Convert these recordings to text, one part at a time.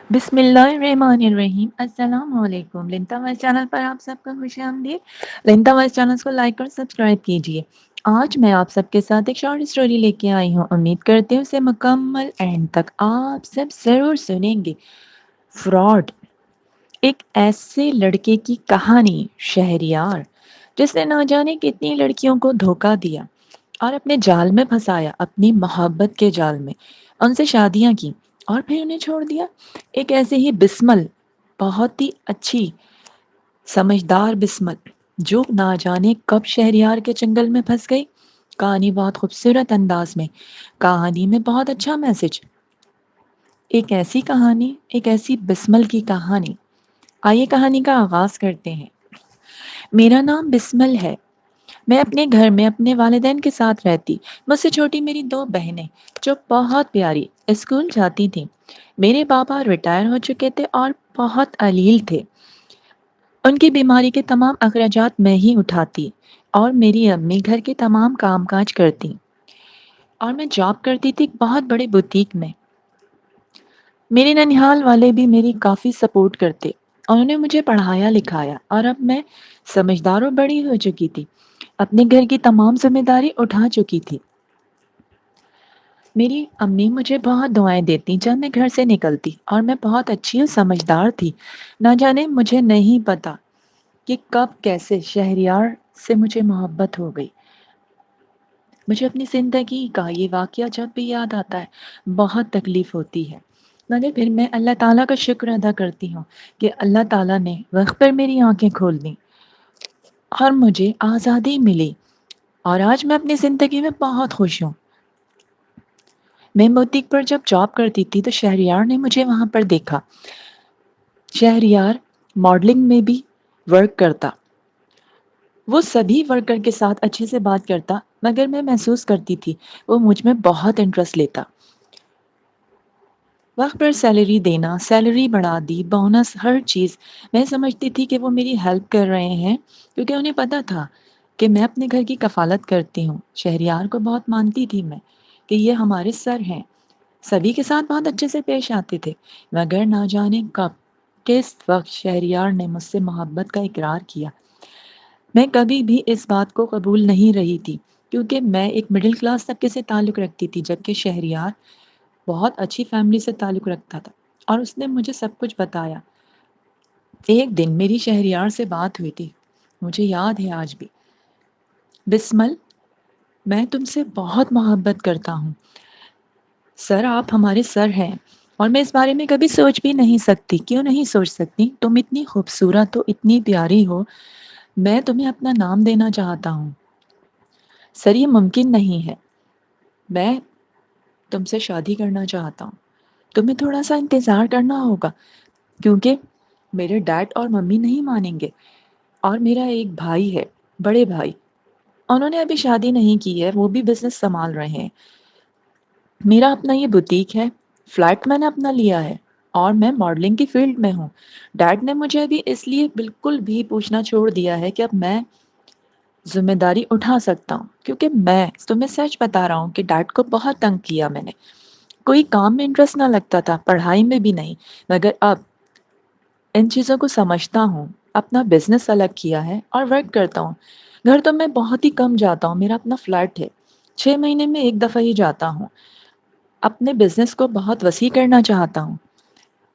بسم اللہ الرحمن الرحیم، السلام علیکم۔ لنتا وائس چینل پر آپ سب کا خوش آمدید۔ لنتا وائس چینل کو لائک اور سبسکرائب کیجیے۔ آج میں آپ سب کے ساتھ ایک شارٹ اسٹوری لے کے آئی ہوں، امید کرتے ہیں اسے مکمل اینڈ تک آپ سب ضرور سنیں گے۔ فراڈ۔ ایک ایسے لڑکے کی کہانی، شہریار، جس نے نہ جانے کتنی لڑکیوں کو دھوکہ دیا اور اپنے جال میں پھنسایا، اپنی محبت کے جال میں ان سے شادیاں کی اور پھر انہیں چھوڑ دیا۔ ایک ایسے ہی بسمل، بہت ہی اچھی سمجھدار بسمل، جو نہ جانے کب شہریار کے چنگل میں پھنس گئی۔ کہانی بہت خوبصورت انداز میں، کہانی میں بہت اچھا میسج۔ ایک ایسی کہانی، ایک ایسی بسمل کی کہانی۔ آئیے کہانی کا آغاز کرتے ہیں۔ میرا نام بسمل ہے۔ میں اپنے گھر میں اپنے والدین کے ساتھ رہتی۔ مجھ سے چھوٹی میری دو بہنیں جو بہت پیاری اسکول جاتی تھیں۔ میرے بابا ریٹائر ہو چکے تھے اور بہت علیل تھے۔ ان کی بیماری کے تمام اخراجات میں ہی اٹھاتی اور میری امی گھر کے تمام کام کاج کرتی، اور میں جاب کرتی تھی ایک بہت بڑے بوتیک میں۔ میرے ننیھال والے بھی میری کافی سپورٹ کرتے۔ انہوں نے مجھے پڑھایا لکھایا اور اب میں سمجھدار و بڑی ہو چکی تھی، اپنے گھر کی تمام ذمہ داری اٹھا چکی تھی۔ میری امی مجھے بہت دعائیں دیتی جب میں گھر سے نکلتی، اور میں بہت اچھی اور سمجھدار تھی۔ نہ جانے مجھے نہیں پتا کہ کب کیسے شہریار سے مجھے محبت ہو گئی۔ مجھے اپنی زندگی کا یہ واقعہ جب بھی یاد آتا ہے بہت تکلیف ہوتی ہے، مگر پھر میں اللہ تعالیٰ کا شکر ادا کرتی ہوں کہ اللہ تعالیٰ نے وقت پر میری آنکھیں کھول دیں اور مجھے آزادی ملی، اور آج میں اپنی زندگی میں بہت خوش ہوں۔ میں بوتیک پر جب جاب کرتی تھی تو شہریار نے مجھے وہاں پر دیکھا۔ شہریار ماڈلنگ میں بھی ورک کرتا، وہ سبھی ورکر کے ساتھ اچھے سے بات کرتا، مگر میں محسوس کرتی تھی وہ مجھ میں بہت انٹرسٹ لیتا۔ وقت پر سیلری دینا، سیلری بڑھا دی، بونس، ہر چیز۔ میں سمجھتی تھی کہ وہ میری ہیلپ کر رہے ہیں، کیونکہ انہیں پتا تھا کہ میں اپنے گھر کی کفالت کرتی ہوں۔ شہریار کو بہت مانتی تھی میں کہ یہ ہمارے سر ہیں، سبھی کے ساتھ بہت اچھے سے پیش آتے تھے، مگر نہ جانے کب کس وقت شہریار نے مجھ سے محبت کا اقرار کیا۔ میں کبھی بھی اس بات کو قبول نہیں رہی تھی، کیونکہ میں ایک مڈل کلاس طبقے سے تعلق رکھتی تھی، جبکہ شہریار بہت اچھی فیملی سے تعلق رکھتا تھا، اور اس نے مجھے سب کچھ بتایا۔ ایک دن میری شہریار سے بات ہوئی تھی، مجھے یاد ہے آج بھی۔ بسمل، میں تم سے بہت محبت کرتا ہوں۔ سر، آپ ہمارے سر ہیں، اور میں اس بارے میں کبھی سوچ بھی نہیں سکتی۔ کیوں نہیں سوچ سکتی؟ تم اتنی خوبصورت ہو، اتنی پیاری ہو، میں تمہیں اپنا نام دینا چاہتا ہوں۔ سر، یہ ممکن نہیں ہے، میں تم سے شادی کرنا چاہتا ہوں۔ تمہیں تھوڑا سا انتظار کرنا ہوگا، کیونکہ میرے ڈیڈ اور ممی نہیں مانیں گے، اور میرا ایک بھائی ہے، بڑے بھائی، انہوں نے ابھی شادی نہیں کی ہے، وہ بھی بزنس سنبھال رہے ہیں۔ میرا اپنا یہ بوتیک ہے، فلیٹ میں نے اپنا لیا ہے، اور میں ماڈلنگ کی فیلڈ میں ہوں۔ ڈیڈ نے مجھے ابھی اس لیے بالکل بھی پوچھنا چھوڑ دیا ہے کہ اب میں ذمہ داری اٹھا سکتا ہوں، کیونکہ میں تمہیں سچ بتا رہا ہوں کہ ڈیڈ کو بہت تنگ کیا میں نے۔ کوئی کام میں انٹرسٹ نہ لگتا تھا، پڑھائی میں بھی نہیں، مگر اب ان چیزوں کو سمجھتا ہوں۔ اپنا بزنس الگ کیا ہے اور ورک کرتا ہوں۔ گھر تو میں بہت ہی کم جاتا ہوں، میرا اپنا فلیٹ ہے، 6 مہینے میں ایک دفعہ ہی جاتا ہوں۔ اپنے بزنس کو بہت وسیع کرنا چاہتا ہوں،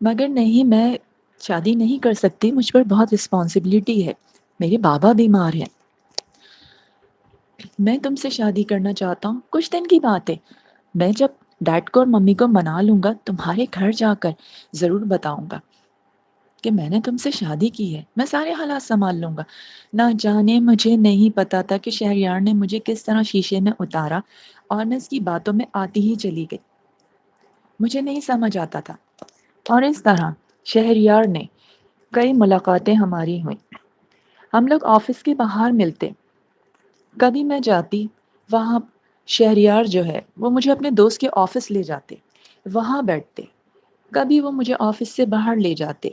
مگر نہیں، میں شادی نہیں کر سکتی، مجھ پر بہت رسپانسبلٹی ہے، میرے بابا بیمار ہیں۔ میں تم سے شادی کرنا چاہتا ہوں، کچھ دن کی بات ہے، میں جب ڈیڈ کو اور ممی کو منا لوں گا، تمہارے گھر جا کر ضرور بتاؤں گا کہ میں نے تم سے شادی کی ہے، میں سارے حالات سنبھال لوں گا۔ نہ جانے مجھے نہیں پتا تھا کہ شہریار نے مجھے کس طرح شیشے میں اتارا، اور میں اس کی باتوں میں آتی ہی چلی گئی، مجھے نہیں سمجھ آتا تھا۔ اور اس طرح شہریار نے کئی ملاقاتیں ہماری ہوئیں، ہم لوگ آفس کے باہر ملتے، کبھی میں جاتی وہاں، شہریار جو ہے وہ مجھے اپنے دوست کے آفس لے جاتے، وہاں بیٹھتے، کبھی وہ مجھے آفس سے باہر لے جاتے،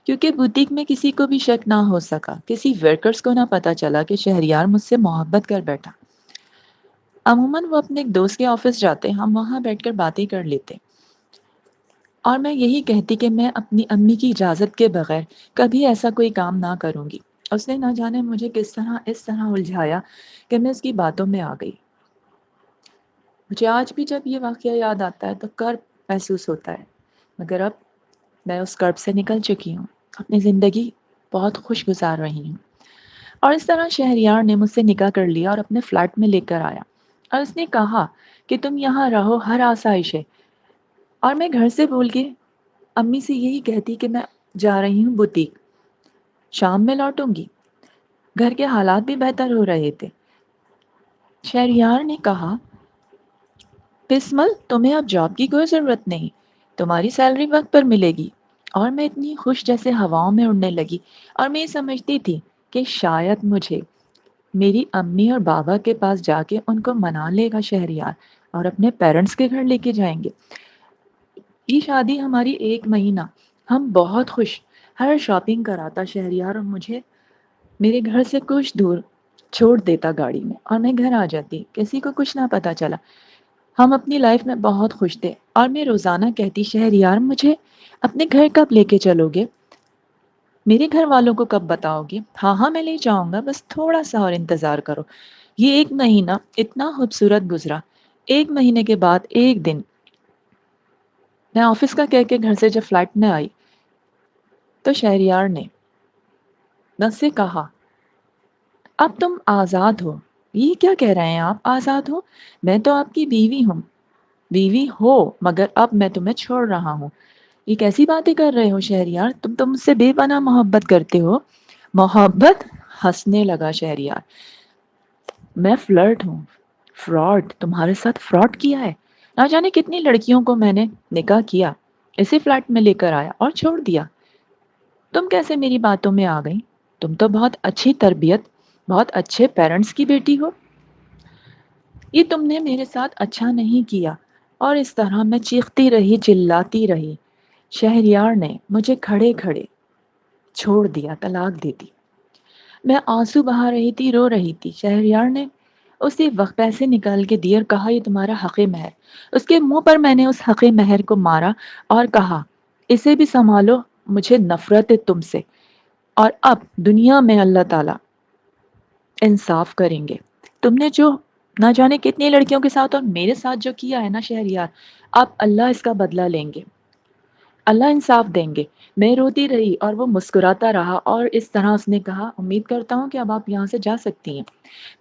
کیونکہ بوتیک میں کسی کو بھی شک نہ ہو سکا، کسی ورکرز کو نہ پتا چلا کہ شہریار مجھ سے محبت کر بیٹھا۔ عموماً وہ اپنے ایک دوست کے آفس جاتے، ہم وہاں بیٹھ کر باتیں کر لیتے۔ اور میں یہی کہتی کہ میں اپنی امی کی اجازت کے بغیر کبھی ایسا کوئی کام نہ کروں گی۔ اس نے نہ جانے مجھے کس طرح اس طرح الجھایا کہ میں اس کی باتوں میں آ گئی۔ مجھے آج بھی جب یہ واقعہ یاد آتا ہے تو کرب محسوس ہوتا ہے، مگر اب میں اس کرب سے نکل چکی ہوں، اپنی زندگی بہت خوش گزار رہی ہوں۔ اور اس طرح شہریار نے مجھ سے نکاح کر لیا اور اپنے فلیٹ میں لے کر آیا، اور اس نے کہا کہ تم یہاں رہو، ہر آسائش ہے۔ اور میں گھر سے بول کے امی سے یہی کہتی کہ میں جا رہی ہوں بوتیک، شام میں لوٹوں گی۔ گھر کے حالات بھی بہتر ہو رہے تھے۔ شہریار نے کہا، بسمل تمہیں اب جاب کی کوئی ضرورت نہیں، تمہاری سیلری وقت پر ملے گی۔ اور میں اتنی خوش جیسے ہواؤں میں اڑنے لگی، اور میں یہ سمجھتی تھی کہ شاید مجھے میری امی اور بابا کے پاس جا کے ان کو منا لے گا شہریار، اور اپنے پیرنٹس کے گھر لے کے جائیں گے۔ یہ شادی ہماری 1 مہینہ ہم بہت خوش، ہر شاپنگ کراتا شہریار، اور مجھے میرے گھر سے کچھ دور چھوڑ دیتا گاڑی میں، اور میں گھر آ جاتی، کسی کو کچھ نہ پتا چلا۔ ہم اپنی لائف میں بہت خوش تھے، اور میں روزانہ کہتی، شہریار مجھے اپنے گھر کب لے کے چلو گے؟ میرے گھر والوں کو کب بتاؤ گے؟ ہاں ہاں میں لے جاؤں گا، بس تھوڑا سا اور انتظار کرو۔ یہ 1 مہینہ اتنا خوبصورت گزرا۔ 1 مہینے کے بعد ایک دن میں آفس کا کہہ کے گھر سے جب فلیٹ میں آئی تو شہریار نے مجھ سے کہا، اب تم آزاد ہو۔ یہ کیا کہہ رہے ہیں آپ، آزاد ہو؟ میں تو آپ کی بیوی ہوں۔ بیوی ہو، مگر اب میں تمہیں چھوڑ رہا ہوں۔ یہ کیسی باتیں کر رہے ہو شہریار، تم تو مجھ سے بے پناہ محبت کرتے ہو۔ محبت؟ ہنسنے لگا شہریار۔ میں فلرٹ ہوں، فراڈ، تمہارے ساتھ فراڈ کیا ہے۔ نہ جانے کتنی لڑکیوں کو میں نے نکاح کیا، اسی فلیٹ میں لے کر آیا اور چھوڑ دیا۔ تم کیسے میری باتوں میں آ گئی؟ تم تو بہت اچھی تربیت، بہت اچھے پیرنٹس کی بیٹی ہو۔ یہ تم نے میرے ساتھ اچھا نہیں کیا۔ اور اس طرح میں چیختی رہی، چلاتی رہی۔ شہریار نے مجھے کھڑے کھڑے چھوڑ دیا، طلاق دے دی۔ میں آنسو بہا رہی تھی، رو رہی تھی۔ شہریار نے اسی وقت پیسے نکال کے دیے اور کہا، یہ تمہارا حق مہر۔ اس کے منہ پر میں نے اس حق مہر کو مارا اور کہا، اسے بھی سنبھالو، مجھے نفرت ہے تم سے، اور اب دنیا میں اللہ تعالی انصاف کریں گے۔ تم نے جو نہ جانے کتنی لڑکیوں کے ساتھ اور میرے ساتھ جو کیا ہے نا شہریار، اب اللہ اس کا بدلہ لیں گے، اللہ انصاف دیں گے۔ میں روتی رہی اور وہ مسکراتا رہا، اور اس طرح اس نے کہا، امید کرتا ہوں کہ اب آپ یہاں سے جا سکتی ہیں۔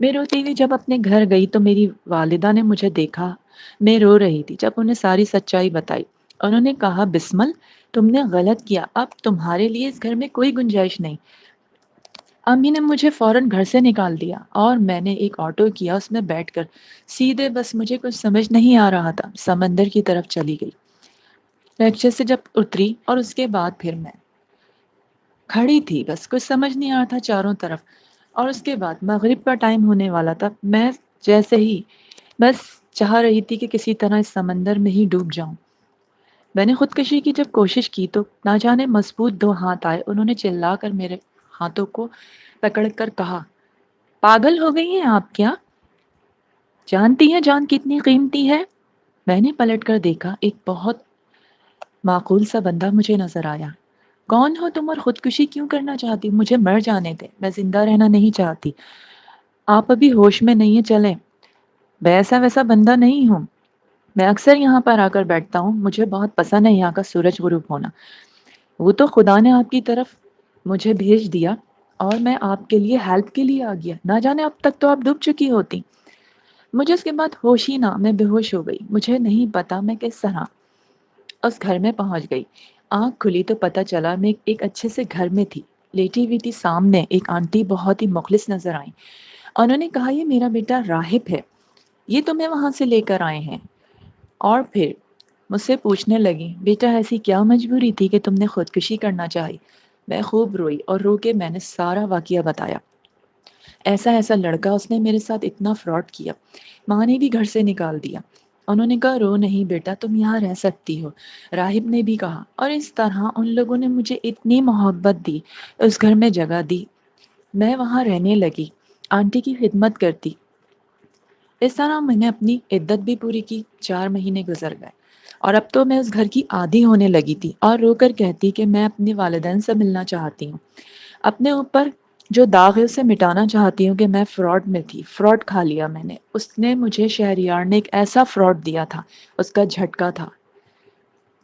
میں روتی ہوئی جب اپنے گھر گئی تو میری والدہ نے مجھے دیکھا، میں رو رہی تھی۔ جب انہیں ساری سچائی بتائی، انہوں نے کہا، بسمل تم نے غلط کیا، اب تمہارے لیے اس گھر میں کوئی گنجائش نہیں۔ امی نے مجھے فوراً گھر سے نکال دیا، اور میں نے ایک آٹو کیا، اس میں بیٹھ کر سیدھے، بس مجھے کچھ سمجھ نہیں آ رہا تھا، سمندر کی طرف چلی گئی۔ لیکچر سے جب اتری اور اس کے بعد پھر میں کھڑی تھی، بس کچھ سمجھ نہیں آ رہا تھا چاروں طرف۔ اور اس کے بعد مغرب کا ٹائم ہونے والا تھا، میں جیسے ہی بس چاہ رہی تھی کہ کسی طرح اس سمندر میں ہی ڈوب جاؤں۔ میں نے خودکشی کی جب کوشش کی تو نہ جانے مضبوط 2 ہاتھ آئے، انہوں نے چلا کر میرے ہاتھوں کو پکڑ کر کہا، پاگل ہو گئی ہیں آپ کیا؟ جانتی ہیں جان کتنی قیمتی ہے؟ میں نے پلٹ کر دیکھا، ایک بہت معقول سا بندہ مجھے نظر آیا۔ کون ہو تم اور خودکشی کیوں کرنا چاہتی؟ مجھے مر جانے دے، میں زندہ رہنا نہیں چاہتی۔ آپ ابھی ہوش میں نہیں ہیں، چلیں۔ میں ایسا ویسا بندہ نہیں ہوں، میں اکثر یہاں پر آ کر بیٹھتا ہوں، مجھے بہت پسند ہے یہاں کا سورج غروب ہونا۔ وہ تو خدا نے آپ کی طرف مجھے بھیج دیا، اور میں آپ کے لیے ہیلپ کے لیے آ گیا، نہ جانے اب تک تو آپ ڈوب چکی ہوتی۔ مجھے اس کے بعد ہوش ہی نہ، میں بے ہوش ہو گئی۔ مجھے نہیں پتا میں کس طرح اس گھر میں پہنچ گئی۔ آنکھ کھلی تو پتہ چلا میں ایک اچھے سے گھر میں تھی، لیٹی ہوئی تھی۔ سامنے ایک آنٹی بہت ہی مخلص نظر آئیں۔ انہوں نے کہا، یہ میرا بیٹا راہب ہے، یہ تمہیں وہاں سے لے کر آئے ہیں۔ اور پھر مجھ سے پوچھنے لگی، بیٹا ایسی کیا مجبوری تھی کہ تم نے خودکشی کرنا چاہی؟ میں خوب روئی، اور رو کے میں نے سارا واقعہ بتایا۔ ایسا ایسا لڑکا، اس نے میرے ساتھ اتنا فراڈ کیا، ماں نے بھی گھر سے نکال دیا۔ انہوں نے کہا، رو نہیں بیٹا، تم یہاں رہ سکتی ہو۔ راہب نے بھی کہا، اور اس طرح ان لوگوں نے مجھے اتنی محبت دی، اس گھر میں جگہ دی، میں وہاں رہنے لگی، آنٹی کی خدمت کرتی۔ اس طرح میں نے اپنی عدت بھی پوری کی، 4 مہینے گزر گئے، اور اب تو میں اس گھر کی عادی ہونے لگی تھی اور رو کر کہتی کہ میں اپنے والدین سے ملنا چاہتی ہوں، اپنے اوپر جو داغ ہے اسے مٹانا چاہتی ہوں کہ میں فراڈ میں تھی، فراڈ کھا لیا میں نے، اس نے مجھے، شہریار نے ایک ایسا فراڈ دیا تھا، اس کا جھٹکا تھا،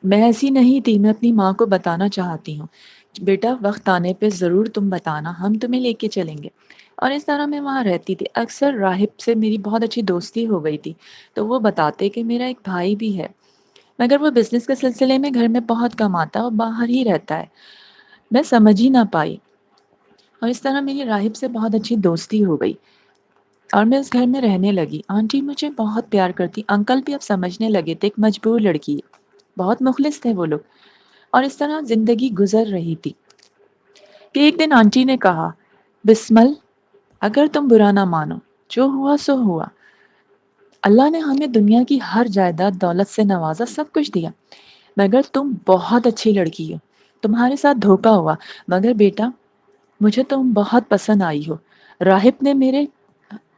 میں ایسی نہیں تھی، میں اپنی ماں کو بتانا چاہتی ہوں، بیٹا وقت آنے پہ ضرور تم بتانا، ہم تمہیں لے کے چلیں گے۔ اور اس طرح میں وہاں رہتی تھی، اکثر راہب سے میری بہت اچھی دوستی ہو گئی تھی، تو وہ بتاتے کہ میرا ایک بھائی بھی ہے، مگر وہ بزنس کے سلسلے میں گھر میں بہت کم آتا ہے اور باہر ہی رہتا ہے، میں سمجھ ہی نہ پائی، اور اس طرح میری راہب سے بہت اچھی دوستی ہو گئی اور میں اس گھر میں رہنے لگی۔ آنٹی مجھے بہت پیار کرتی، انکل بھی اب سمجھنے لگے تھے، ایک مجبور لڑکی ہے، بہت مخلص تھے وہ لوگ، اور اس طرح زندگی گزر رہی تھی کہ ایک دن آنٹی نے کہا، بسمل، اگر تم برا نہ مانو، جو ہوا سو ہوا، اللہ نے ہمیں دنیا کی ہر جائیداد دولت سے نوازا، سب کچھ دیا، مگر تم بہت اچھی لڑکی ہو، تمہارے ساتھ دھوکا ہوا، مگر بیٹا مجھے تم بہت پسند آئی ہو، راہب نے میرے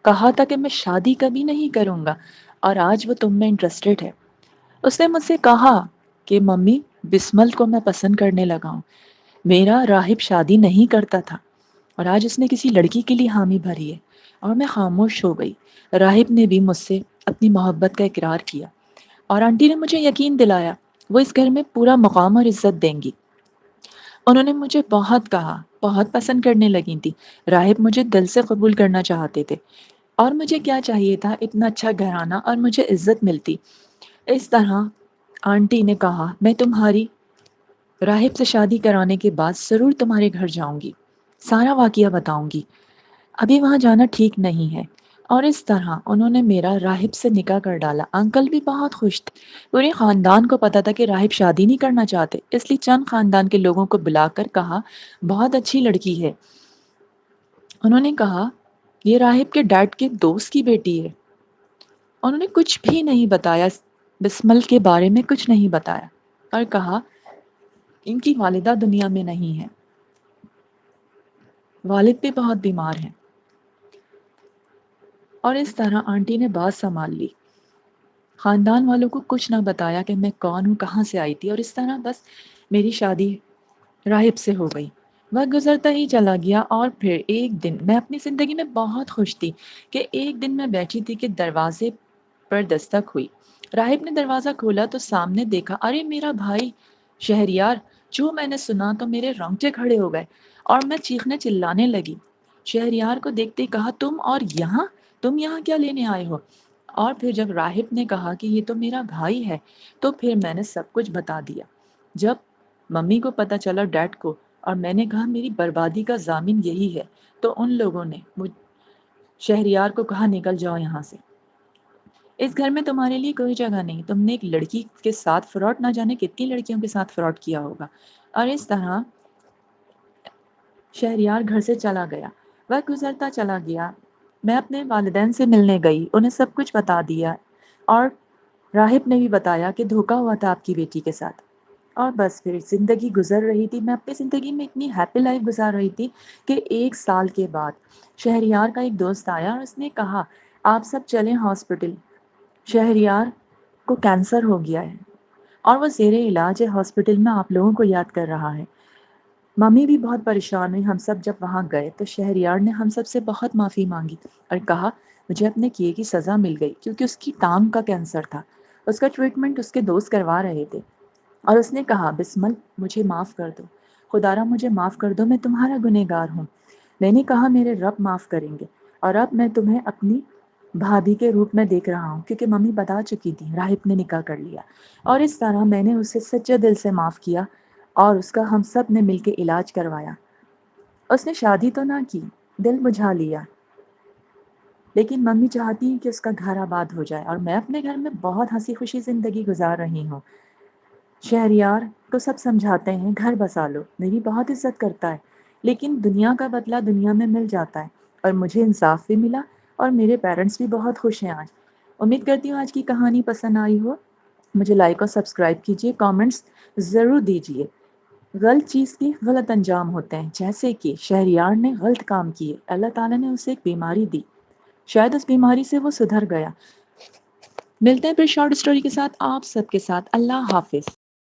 کہا تھا کہ میں شادی کبھی نہیں کروں گا، اور آج وہ تم میں انٹرسٹڈ ہے، اس نے مجھ سے کہا کہ ممی، بسمل کو میں پسند کرنے لگا ہوں، میرا راہب شادی نہیں کرتا تھا اور آج اس نے کسی لڑکی کے لیے حامی بھری ہے، اور میں خاموش ہو گئی۔ راہب نے بھی مجھ سے اپنی محبت کا اقرار کیا اور آنٹی نے مجھے یقین دلایا وہ اس گھر میں پورا مقام اور عزت دیں گی۔ انہوں نے مجھے بہت کہا، بہت پسند کرنے لگی تھی، راہب مجھے دل سے قبول کرنا چاہتے تھے، اور مجھے کیا چاہیے تھا، اتنا اچھا گھرانہ اور مجھے عزت ملتی۔ اس طرح آنٹی نے کہا، میں تمہاری راہب سے شادی کرانے کے بعد ضرور تمہارے گھر جاؤں گی، سارا واقعہ بتاؤں گی، ابھی وہاں جانا ٹھیک نہیں ہے۔ اور اس طرح انہوں نے میرا راہب سے نکاح کر ڈالا۔ انکل بھی بہت خوش تھے، پورے خاندان کو پتا تھا کہ راہب شادی نہیں کرنا چاہتے، اس لیے چند خاندان کے لوگوں کو بلا کر کہا، بہت اچھی لڑکی ہے، انہوں نے کہا یہ راہب کے ڈیڈ کے دوست کی بیٹی ہے۔ انہوں نے کچھ بھی نہیں بتایا، بسمل کے بارے میں کچھ نہیں بتایا، اور کہا ان کی والدہ دنیا میں نہیں ہے، والد بھی بہت بیمار ہیں۔ اور اس طرح آنٹی نے بات سنبھال لی، خاندان والوں کو کچھ نہ بتایا کہ میں کون ہوں، کہاں سے آئی تھی، اور اس طرح بس میری شادی راہب سے ہو گئی۔ وقت گزرتا ہی چلا گیا، اور پھر ایک دن میں اپنی زندگی میں بہت خوش تھی کہ ایک دن میں بیٹھی تھی کہ دروازے پر دستک ہوئی، راہب نے دروازہ کھولا تو سامنے دیکھا، ارے میرا بھائی شہریار! جو میں نے سنا تو میرے رونگٹے کھڑے ہو گئے اور میں چیخنے چلانے لگی۔ شہریار کو دیکھتے ہی کہا، تم یہاں کیا لینے آئے ہو؟ اور پھر جب راہب نے کہا کہ یہ تو میرا بھائی ہے، تو پھر میں نے سب کچھ بتا دیا۔ جب ممی کو پتا چلا، ڈیڈ کو، اور میں نے کہا میری بربادی کا ضامن یہی ہے، تو ان لوگوں نے شہریار کو کہا، نکل جاؤ یہاں سے، اس گھر میں تمہارے لیے کوئی جگہ نہیں، تم نے ایک لڑکی کے ساتھ فراڈ، نہ جانے کتنی لڑکیوں کے ساتھ فراڈ کیا ہوگا۔ اور اس طرح شہریار گھر سے چلا گیا۔ وقت گزرتا چلا گیا، میں اپنے والدین سے ملنے گئی، انہیں سب کچھ بتا دیا، اور راہب نے بھی بتایا کہ دھوکا ہوا تھا آپ کی بیٹی کے ساتھ۔ اور بس پھر زندگی گزر رہی تھی، میں اپنی زندگی میں اتنی ہیپی لائف گزار رہی تھی کہ ایک سال کے بعد شہریار کا ایک دوست آیا اور اس نے کہا، آپ سب چلیں ہاسپٹل، شہریار کو کینسر ہو گیا ہے اور وہ زیر علاج ہے ہاسپٹل میں، آپ لوگوں کو یاد کر رہا ہے۔ ممی بھی بہت پریشان ہوئی۔ ہم سب جب وہاں گئے تو شہریار نے ہم سب سے بہت معافی مانگی اور کہا، مجھے اپنے کیے کی سزا مل گئی، کیونکہ اس کی ٹانگ کا کینسر تھا، اس کا ٹریٹمنٹ اس کے دوست کروا رہے تھے، اور اس نے کہا، بسمل مجھے معاف کر دو، خدارا مجھے معاف کر دو، میں تمہارا گنہگار ہوں۔ میں نے کہا، میرے رب معاف کریں گے، اور اب میں تمہیں اپنی بھابھی کے روپ میں دیکھ رہا ہوں، کیونکہ ممی بتا چکی تھی راہب نے نکاح کر لیا۔ اور اس طرح میں نے اسے سچے دل سے معاف کیا، اور اس کا ہم سب نے مل کے علاج کروایا۔ اس نے شادی تو نہ کی، دل بجھا لیا، لیکن ممی چاہتی ہیں کہ اس کا گھر آباد ہو جائے، اور میں اپنے گھر میں بہت ہنسی خوشی زندگی گزار رہی ہوں۔ شہریار کو سب سمجھاتے ہیں گھر بسا لو، میری بہت عزت کرتا ہے، لیکن دنیا کا بدلہ دنیا میں مل جاتا ہے، اور مجھے انصاف بھی ملا، اور میرے پیرنٹس بھی بہت خوش ہیں آج۔ امید کرتی ہوں آج کی کہانی پسند آئی ہو، مجھے لائک اور سبسکرائب کیجیے، کامنٹس ضرور دیجیے۔ غلط چیز کے غلط انجام ہوتے ہیں، جیسے کہ شہریار نے غلط کام کیے، اللہ تعالیٰ نے اسے ایک بیماری دی، شاید اس بیماری سے وہ سدھر گیا، ملتے ہیں پھر شارٹ اسٹوری کے ساتھ آپ سب کے ساتھ، اللہ حافظ۔